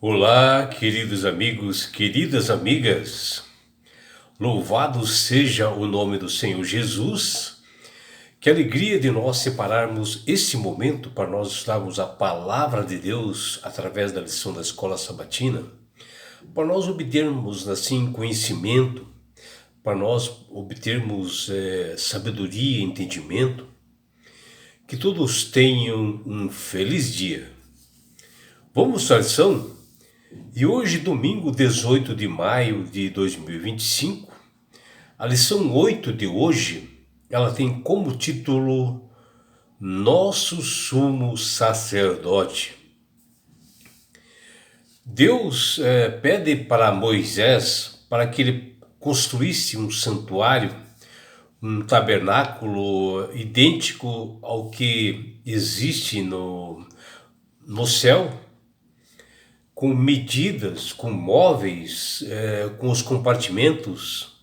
Olá, queridos amigos, queridas amigas. Louvado seja o nome do Senhor Jesus. Que alegria de nós separarmos esse momento para nós estudarmos a palavra de Deus através da lição da escola sabatina, para nós obtermos assim conhecimento, para nós obtermos sabedoria e entendimento. Que todos tenham um feliz dia. Vamos à lição? E hoje, domingo 18 de maio de 2025, a lição 8 de hoje, ela tem como título Nosso Sumo Sacerdote. Deus pede para Moisés para que ele construísse um santuário, um tabernáculo idêntico ao que existe no céu, com medidas, com móveis, com os compartimentos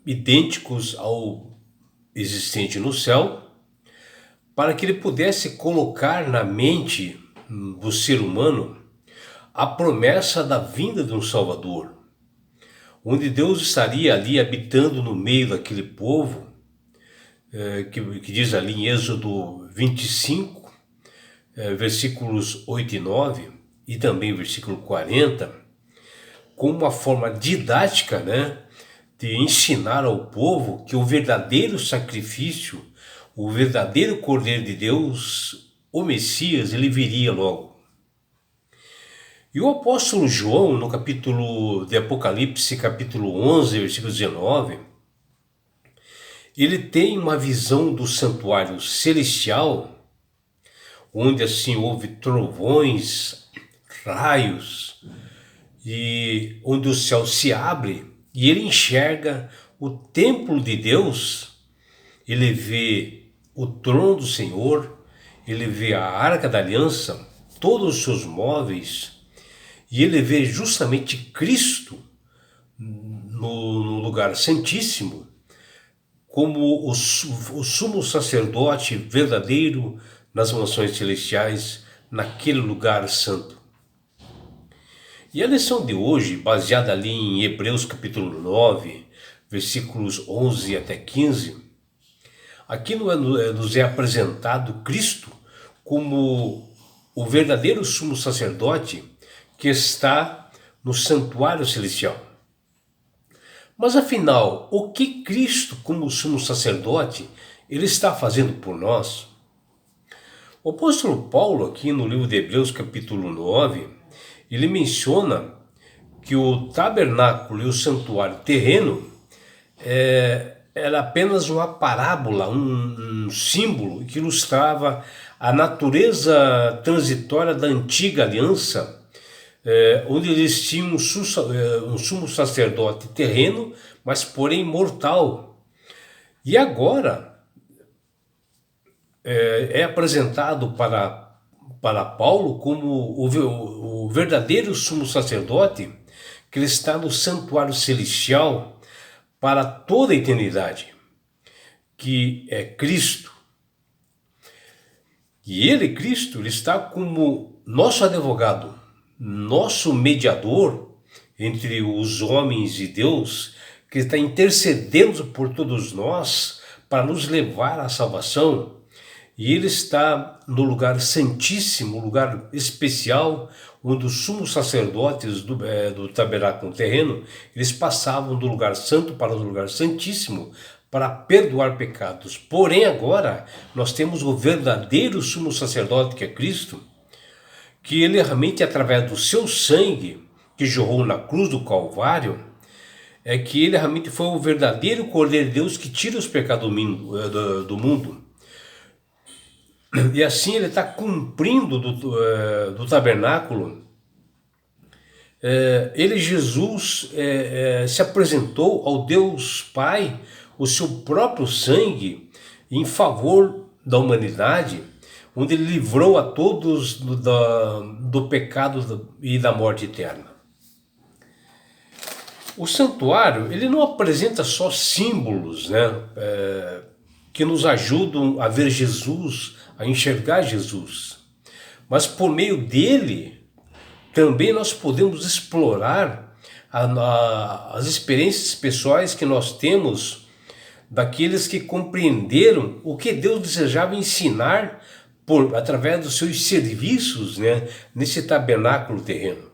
idênticos ao existente no céu, para que ele pudesse colocar na mente do ser humano a promessa da vinda de um Salvador, onde Deus estaria ali habitando no meio daquele povo, que diz ali em Êxodo 25, versículos 8 e 9, e também versículo 40, com uma forma didática, de ensinar ao povo que o verdadeiro sacrifício, o verdadeiro Cordeiro de Deus, o Messias, ele viria logo. E o apóstolo João, no capítulo de Apocalipse, capítulo 11, versículo 19, ele tem uma visão do santuário celestial, onde assim houve trovões, raios, e onde o céu se abre e ele enxerga o templo de Deus. Ele vê o trono do Senhor, ele vê a arca da aliança, todos os seus móveis, e ele vê justamente Cristo no lugar santíssimo, como o sumo sacerdote verdadeiro nas mansões celestiais, naquele lugar santo. E a lição de hoje, baseada ali em Hebreus capítulo 9, versículos 11 até 15, aqui nos é apresentado Cristo como o verdadeiro sumo sacerdote que está no santuário celestial. Mas afinal, o que Cristo, como sumo sacerdote, ele está fazendo por nós? O apóstolo Paulo, aqui no livro de Hebreus, capítulo 9, ele menciona que o tabernáculo e o santuário terreno era apenas uma parábola, um símbolo que ilustrava a natureza transitória da antiga aliança, onde eles tinham um sumo sacerdote terreno, mas porém mortal. E agora é apresentado para Paulo como o verdadeiro sumo sacerdote, que ele está no santuário celestial para toda a eternidade, que é Cristo. E ele, Cristo, ele está como nosso advogado, nosso mediador entre os homens e Deus, que está intercedendo por todos nós para nos levar à salvação. E ele está no lugar santíssimo, lugar especial, onde os sumos sacerdotes do tabernáculo terreno, eles passavam do lugar santo para o lugar santíssimo para perdoar pecados. Porém agora nós temos o verdadeiro sumo sacerdote, que é Cristo, que ele realmente, através do seu sangue que jorrou na cruz do Calvário, é que ele realmente foi o verdadeiro Cordeiro de Deus que tira os pecados do mundo. E assim ele está cumprindo do tabernáculo. Ele, Jesus, se apresentou ao Deus Pai, o seu próprio sangue, em favor da humanidade, onde ele livrou a todos do pecado e da morte eterna. O santuário, ele não apresenta só símbolos, que nos ajudam a ver Jesus, a enxergar Jesus, mas por meio dele também nós podemos explorar as experiências pessoais que nós temos daqueles que compreenderam o que Deus desejava ensinar através dos seus serviços, né, nesse tabernáculo terreno.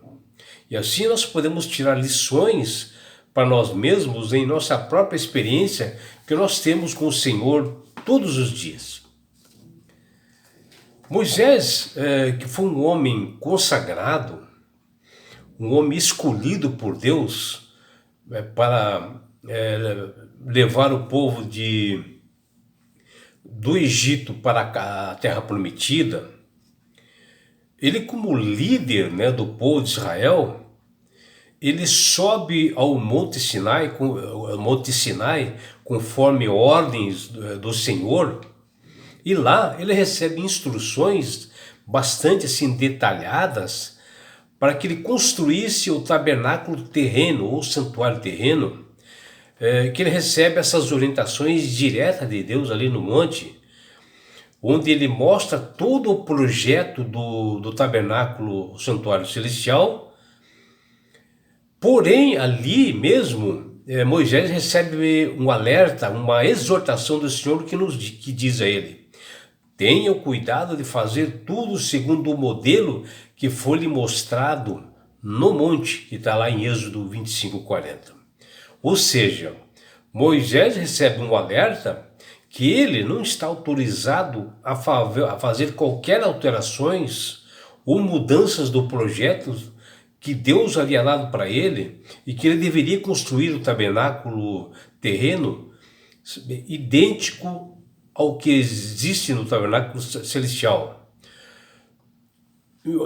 E assim nós podemos tirar lições para nós mesmos em nossa própria experiência que nós temos com o Senhor todos os dias. Moisés, que foi um homem consagrado, um homem escolhido por Deus para levar o povo do Egito para a Terra Prometida, ele, como líder, né, do povo de Israel, ele sobe ao Monte Sinai conforme ordens do Senhor, e lá ele recebe instruções bastante assim detalhadas para que ele construísse o tabernáculo terreno ou santuário terreno, que ele recebe essas orientações diretas de Deus ali no monte, onde ele mostra todo o projeto do tabernáculo santuário celestial. Porém, ali mesmo, Moisés recebe um alerta, uma exortação do Senhor que diz a ele: tenha o cuidado de fazer tudo segundo o modelo que foi lhe mostrado no monte, que está lá em Êxodo 25:40. Ou seja, Moisés recebe um alerta que ele não está autorizado a fazer qualquer alterações ou mudanças do projeto que Deus havia dado para ele, e que ele deveria construir o tabernáculo terreno idêntico ao que existe no tabernáculo celestial.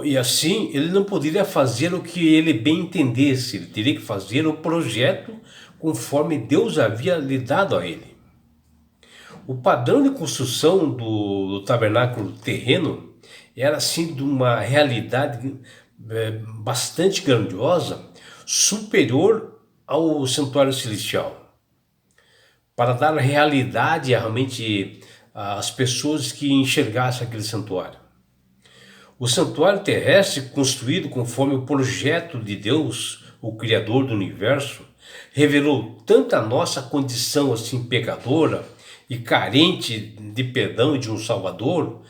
E assim, ele não poderia fazer o que ele bem entendesse, ele teria que fazer o projeto conforme Deus havia lhe dado a ele. O padrão de construção do tabernáculo terreno era assim de uma realidade bastante grandiosa, superior ao santuário celestial, para dar realidade realmente às pessoas que enxergassem aquele santuário. O santuário terrestre, construído conforme o projeto de Deus, o Criador do universo, revelou tanto a nossa condição assim pecadora e carente de perdão e de um Salvador,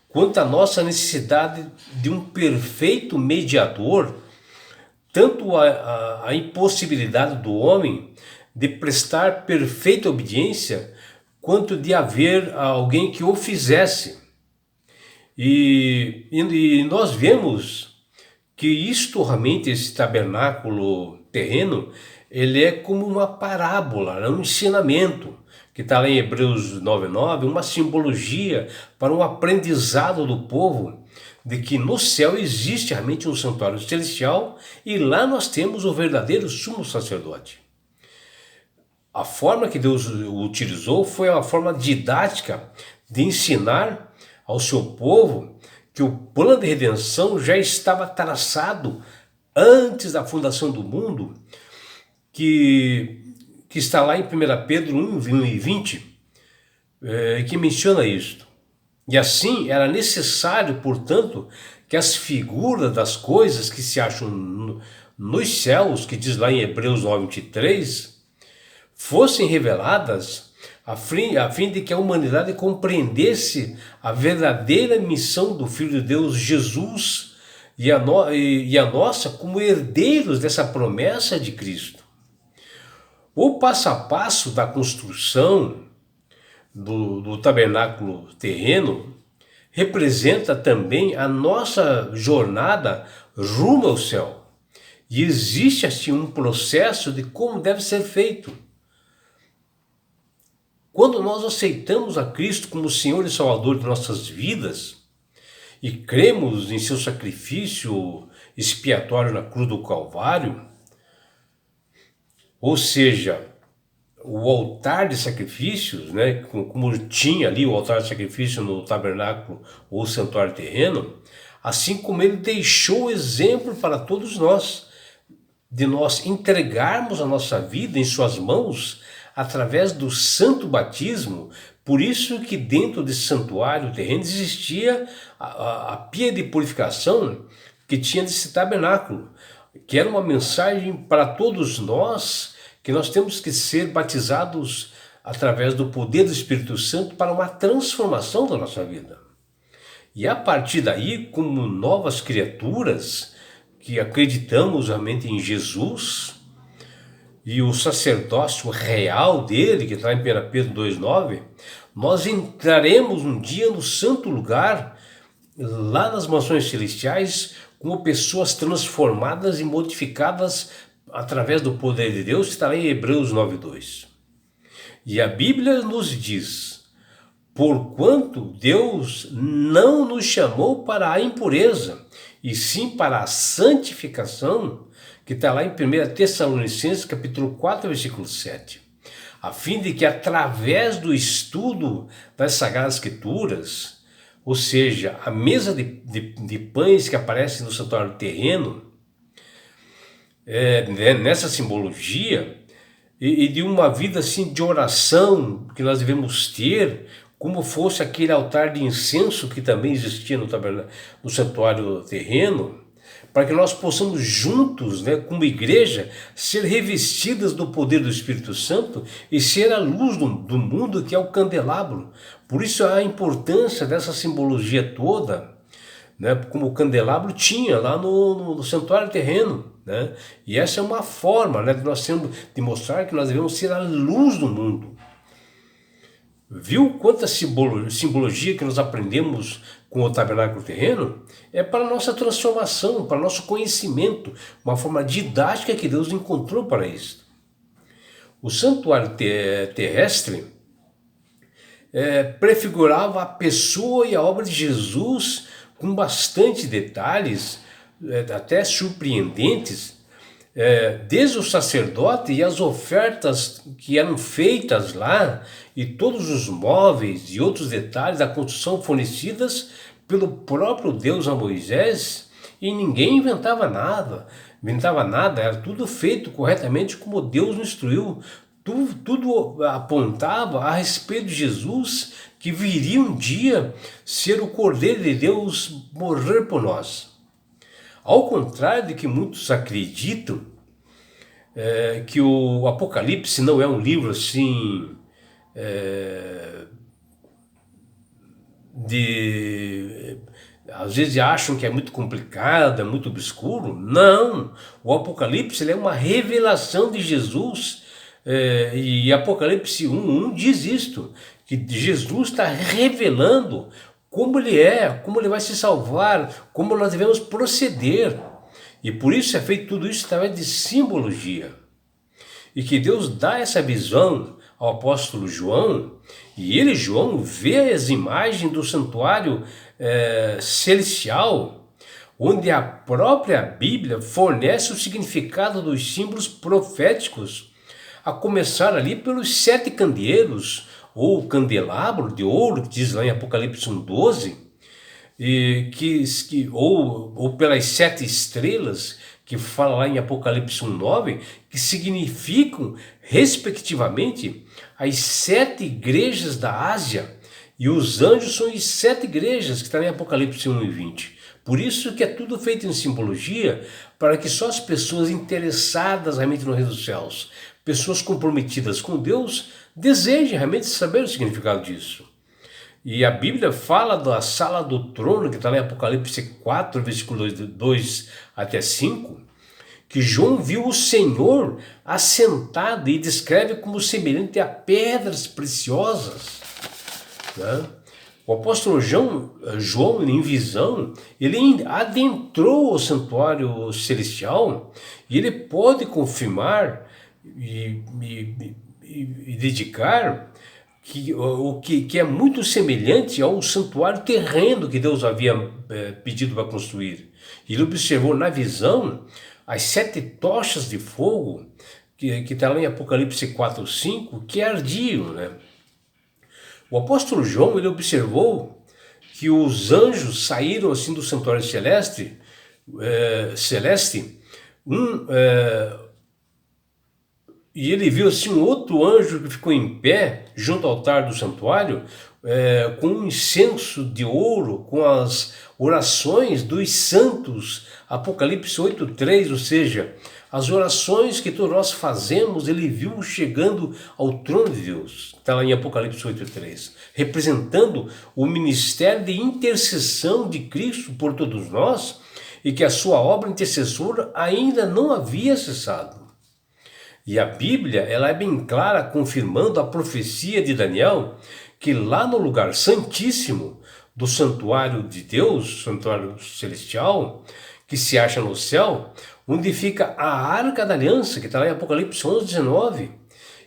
quanto a nossa necessidade de um perfeito mediador, tanto a impossibilidade do homem de prestar perfeita obediência, quanto de haver alguém que o fizesse. E nós vemos que isto realmente, esse tabernáculo terreno, ele é como uma parábola, é um ensinamento, que está lá em Hebreus 9:9, uma simbologia para um aprendizado do povo de que no céu existe realmente um santuário celestial, e lá nós temos o verdadeiro sumo sacerdote. A forma que Deus utilizou foi uma forma didática de ensinar ao seu povo que o plano de redenção já estava traçado antes da fundação do mundo, que está lá em 1 Pedro 1:20, que menciona isto. E assim era necessário, portanto, que as figuras das coisas que se acham nos céus, que diz lá em Hebreus 9:23, fossem reveladas a fim de que a humanidade compreendesse a verdadeira missão do Filho de Deus, Jesus, e a nossa como herdeiros dessa promessa de Cristo. O passo a passo da construção do tabernáculo terreno representa também a nossa jornada rumo ao céu. E existe assim um processo de como deve ser feito. Quando nós aceitamos a Cristo como Senhor e Salvador de nossas vidas e cremos em seu sacrifício expiatório na cruz do Calvário, ou seja, o altar de sacrifícios, né, como tinha ali o altar de sacrifício no tabernáculo ou santuário terreno, assim como ele deixou o exemplo para todos nós, de nós entregarmos a nossa vida em suas mãos através do santo batismo. Por isso que dentro desse santuário terreno existia a pia de purificação, que tinha desse tabernáculo, que era uma mensagem para todos nós, que nós temos que ser batizados através do poder do Espírito Santo para uma transformação da nossa vida. E a partir daí, como novas criaturas, que acreditamos realmente em Jesus e o sacerdócio real dele, que está em 1 Pedro 2,9, nós entraremos um dia no santo lugar, lá nas mansões celestiais, como pessoas transformadas e modificadas através do poder de Deus, que está lá em Hebreus 9,2. E a Bíblia nos diz: porquanto Deus não nos chamou para a impureza, e sim para a santificação, que está lá em 1 Tessalonicenses, capítulo 4, versículo 7. A fim de que, através do estudo das Sagradas Escrituras, ou seja, a mesa de pães que aparece no santuário terreno, nessa simbologia, e de uma vida assim de oração que nós devemos ter, como fosse aquele altar de incenso que também existia no santuário terreno, para que nós possamos juntos, como igreja, ser revestidas do poder do Espírito Santo e ser a luz do mundo, que é o candelabro. Por isso a importância dessa simbologia toda, como o candelabro tinha lá no santuário terreno. E essa é uma forma de nós de mostrar que nós devemos ser a luz do mundo. Viu quanta simbologia que nós aprendemos com o tabernáculo terreno? É para a nossa transformação, para o nosso conhecimento, uma forma didática que Deus encontrou para isso. O santuário terrestre prefigurava a pessoa e a obra de Jesus com bastante detalhes, até surpreendentes, desde o sacerdote e as ofertas que eram feitas lá, e todos os móveis e outros detalhes da construção fornecidas pelo próprio Deus a Moisés, e ninguém inventava nada, era tudo feito corretamente como Deus nos instruiu. Tudo apontava a respeito de Jesus, que viria um dia ser o Cordeiro de Deus, morrer por nós. Ao contrário de que muitos acreditam, que o Apocalipse não é um livro assim, às vezes acham que é muito complicado, é muito obscuro. Não, o Apocalipse é uma revelação de Jesus, e Apocalipse 1:1 diz isto, que Jesus está revelando como ele é, como ele vai se salvar, como nós devemos proceder. E por isso é feito tudo isso através de simbologia. E que Deus dá essa visão ao apóstolo João, e ele, João, vê as imagens do santuário celestial, onde a própria Bíblia fornece o significado dos símbolos proféticos, a começar ali pelos 7 candeeiros, ou candelabro de ouro, que diz lá em Apocalipse 1:12, ou pelas 7 estrelas, que fala lá em Apocalipse 1:9, que significam, respectivamente, as 7 igrejas da Ásia, e os anjos são as 7 igrejas, que está em Apocalipse 1:20. Por isso que é tudo feito em simbologia, para que só as pessoas interessadas realmente no reino dos céus, pessoas comprometidas com Deus, desejem realmente saber o significado disso. E a Bíblia fala da sala do trono, que está lá em Apocalipse 4, versículo 2 até 5, que João viu o Senhor assentado e descreve como semelhante a pedras preciosas. O apóstolo João, em visão, ele adentrou o santuário celestial, e ele pode confirmar e dedicar que é muito semelhante ao santuário terreno que Deus havia pedido para construir. Ele observou na visão as 7 tochas de fogo, que está lá em Apocalipse 4:5, que ardiam. O apóstolo João, ele observou que os anjos saíram assim do santuário celeste, e ele viu assim um outro anjo que ficou em pé junto ao altar do santuário, com um incenso de ouro, com as orações dos santos, Apocalipse 8:3, ou seja, as orações que todos nós fazemos, ele viu chegando ao trono de Deus, está lá em Apocalipse 8:3, representando o ministério de intercessão de Cristo por todos nós, e que a sua obra intercessora ainda não havia cessado. E a Bíblia, ela é bem clara, confirmando a profecia de Daniel, que lá no lugar santíssimo do santuário de Deus, santuário celestial, que se acha no céu, onde fica a Arca da Aliança, que está lá em Apocalipse 11:19,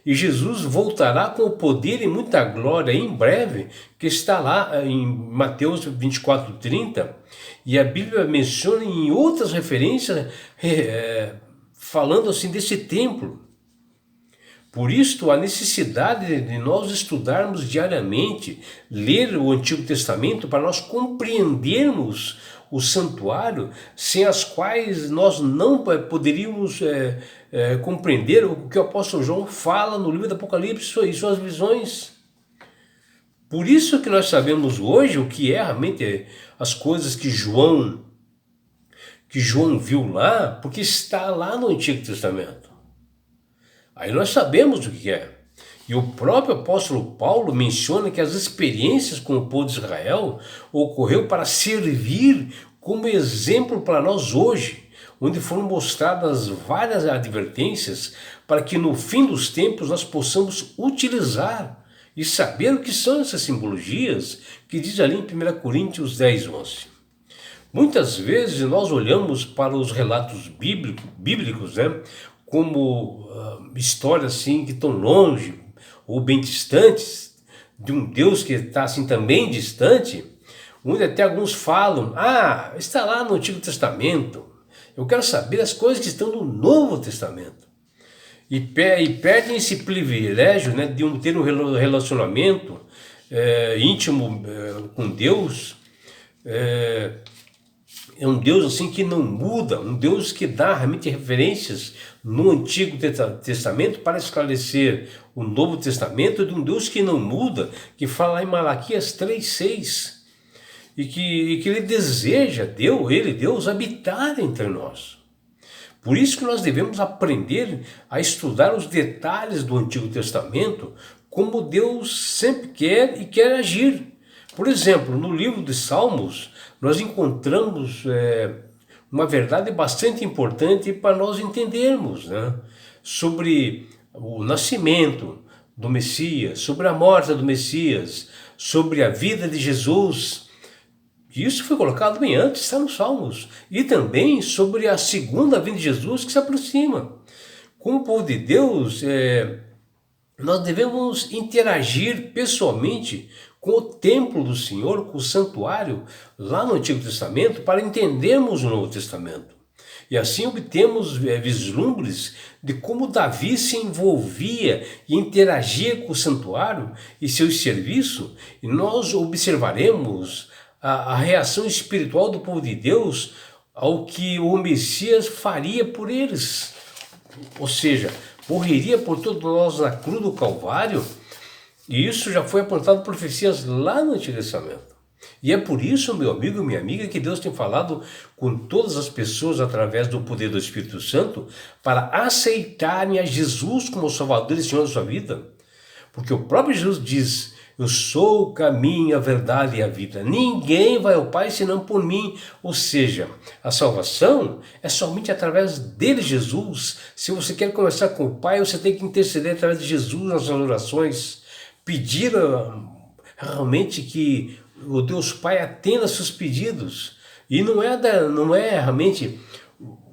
e Jesus voltará com o poder e muita glória em breve, que está lá em Mateus 24:30, e a Bíblia menciona em outras referências, falando assim desse templo. Por isso, a necessidade de nós estudarmos diariamente, ler o Antigo Testamento, para nós compreendermos o santuário, sem as quais nós não poderíamos compreender o que o apóstolo João fala no livro do Apocalipse e suas visões. Por isso que nós sabemos hoje o que é realmente as coisas que João viu lá, porque está lá no Antigo Testamento. Aí nós sabemos o que é. E o próprio apóstolo Paulo menciona que as experiências com o povo de Israel ocorreu para servir como exemplo para nós hoje, onde foram mostradas várias advertências para que no fim dos tempos nós possamos utilizar e saber o que são essas simbologias que diz ali em 1 Coríntios 10:11. Muitas vezes nós olhamos para os relatos bíblicos, como histórias assim que estão longe ou bem distantes de um Deus que está assim também distante, onde até alguns falam, está lá no Antigo Testamento, eu quero saber as coisas que estão no Novo Testamento. E perdem esse privilégio, de ter um relacionamento íntimo com Deus. É um Deus assim que não muda, um Deus que dá realmente referências no Antigo Testamento para esclarecer o Novo Testamento, de um Deus que não muda, que fala lá em Malaquias 3:6, e que ele deseja, Deus, habitar entre nós. Por isso que nós devemos aprender a estudar os detalhes do Antigo Testamento, como Deus sempre quer e quer agir. Por exemplo, no livro de Salmos, nós encontramos uma verdade bastante importante para nós entendermos, sobre o nascimento do Messias, sobre a morte do Messias, sobre a vida de Jesus. Isso foi colocado bem antes, está nos Salmos. E também sobre a segunda vinda de Jesus que se aproxima. Como povo de Deus, nós devemos interagir pessoalmente com o templo do Senhor, com o santuário, lá no Antigo Testamento, para entendermos o Novo Testamento. E assim obtemos vislumbres de como Davi se envolvia e interagia com o santuário e seu serviço, e nós observaremos a reação espiritual do povo de Deus ao que o Messias faria por eles. Ou seja, morreria por todos nós na cruz do Calvário, e isso já foi apontado em profecias lá no Antigo Testamento. E é por isso, meu amigo e minha amiga, que Deus tem falado com todas as pessoas através do poder do Espírito Santo para aceitarem a Jesus como Salvador e Senhor da sua vida. Porque o próprio Jesus diz: eu sou o caminho, a verdade e a vida. Ninguém vai ao Pai senão por mim. Ou seja, a salvação é somente através dele, Jesus. Se você quer conversar com o Pai, você tem que interceder através de Jesus nas suas orações. Pedir realmente que o Deus Pai atenda seus pedidos. E não é realmente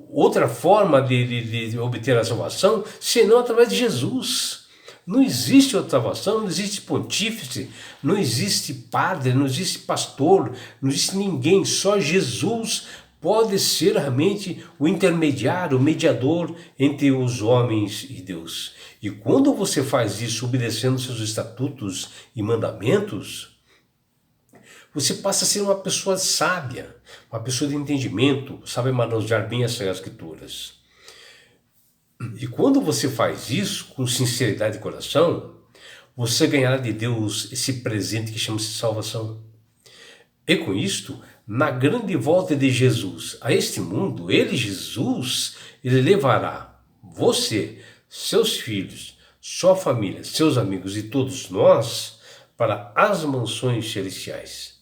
outra forma de obter a salvação, senão através de Jesus. Não existe outra salvação, não existe pontífice, não existe padre, não existe pastor, não existe ninguém, só Jesus pode ser realmente o intermediário, o mediador entre os homens e Deus. E quando você faz isso obedecendo seus estatutos e mandamentos, você passa a ser uma pessoa sábia, uma pessoa de entendimento, sabe manusear bem as Escrituras. E quando você faz isso com sinceridade de coração, você ganhará de Deus esse presente que chama-se salvação. E com isto, na grande volta de Jesus a este mundo, ele, Jesus, ele levará você, seus filhos, sua família, seus amigos e todos nós para as mansões celestiais.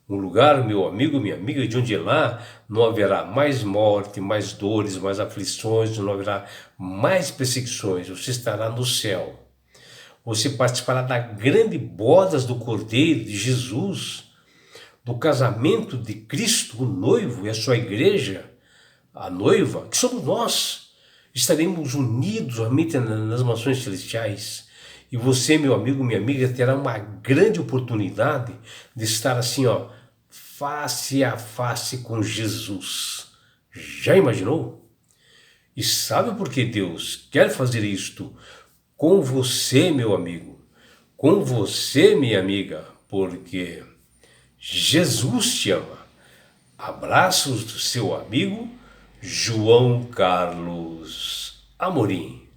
Um lugar, meu amigo, minha amiga, de onde lá não haverá mais morte, mais dores, mais aflições, não haverá mais perseguições. Você estará no céu. Você participará da grande bodas do Cordeiro de Jesus, do casamento de Cristo, o noivo e a sua igreja, a noiva, que somos nós. Estaremos unidos realmente nas mansões celestiais. E você, meu amigo, minha amiga, terá uma grande oportunidade de estar assim, ó, face a face com Jesus. Já imaginou? E sabe por que Deus quer fazer isto com você, meu amigo? Com você, minha amiga? Porque Jesus te ama. Abraços do seu amigo João Carlos Amorim.